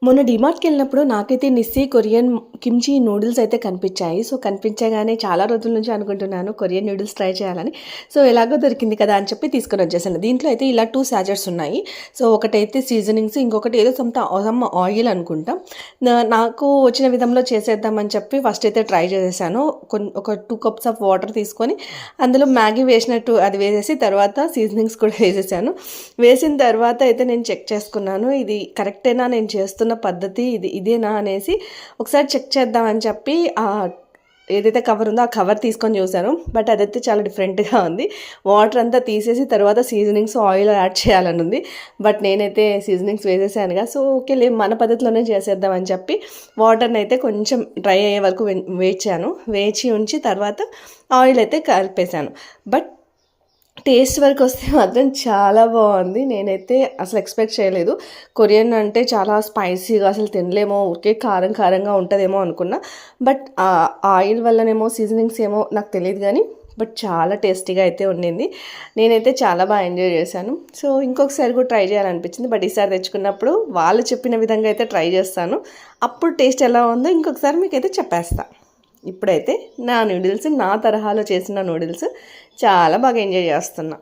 మొన్న డీమార్ట్‌కి వెళ్ళినప్పుడు నాకైతే నిస్సీ కొరియన్ కిమ్చీ నూడిల్స్ అయితే కనిపించాయి. సో, కనిపించగానే చాలా రోజుల నుంచి అనుకుంటున్నాను కొరియన్ నూడిల్స్ ట్రై చేయాలని. సో, ఎలాగో దొరికింది కదా అని చెప్పి తీసుకొనొచ్చేసాను. దీంట్లో అయితే ఇలా 2 సాచెట్స్ ఉన్నాయి. సో, ఒకటైతే సీజనింగ్స్, ఇంకొకటి ఏదో సమ్ ఆయిల్ అనుకుంటా. నాకు వచ్చిన విధంలో చేసేద్దామని చెప్పి ఫస్ట్ అయితే ట్రై చేసేసాను. ఒక 2 కప్స్ ఆఫ్ వాటర్ తీసుకొని అందులో మ్యాగీ వేసినట్టు అది వేసేసి తర్వాత సీజనింగ్స్ కూడా వేసేసాను. వేసిన తర్వాత అయితే నేను చెక్ చేసుకున్నాను. ఇది కరెక్టేనా నేను చేస్తున్న పద్ధతి ఇదేనా అనేసి ఒకసారి చెక్ చేద్దామని చెప్పి ఏదైతే కవర్ ఉందో ఆ కవర్ తీసుకొని చూశాను. బట్ అదైతే చాలా డిఫరెంట్గా ఉంది. వాటర్ అంతా తీసేసి తర్వాత సీజనింగ్స్ ఆయిల్ యాడ్ చేయాలని ఉంది. బట్ నేనైతే సీజనింగ్స్ వేసేసానుగా. సో ఓకేలే మన పద్ధతిలోనే చేసేద్దామని చెప్పి వాటర్ని అయితే కొంచెం డ్రై అయ్యే వరకు వేచి ఉంచి తర్వాత ఆయిల్ అయితే కలిపేశాను. బట్ టేస్ట్ వరకు వస్తే మాత్రం చాలా బాగుంది. నేనైతే అసలు ఎక్స్పెక్ట్ చేయలేదు. కొరియన్ అంటే చాలా స్పైసీగా అసలు తినలేమో, ఊరికే కారం కారంగా ఉంటుందేమో అనుకున్నా. బట్ ఆయిల్ వల్లనేమో సీజనింగ్స్ ఏమో నాకు తెలియదు కానీ బట్ చాలా టేస్టీగా అయితే ఉండింది. నేనైతే చాలా బాగా ఎంజాయ్ చేశాను. సో ఇంకొకసారి కూడా ట్రై చేయాలనిపించింది. బట్ ఈసారి తెచ్చుకున్నప్పుడు వాళ్ళు చెప్పిన విధంగా అయితే ట్రై చేస్తాను. అప్పుడు టేస్ట్ ఎలా ఉందో ఇంకొకసారి మీకైతే చెప్పేస్తాను. ఇప్పుడైతే నా నూడిల్స్, నా తరహాలో చేసిన నూడిల్స్ చాలా బాగా ఎంజాయ్ చేస్తున్నా.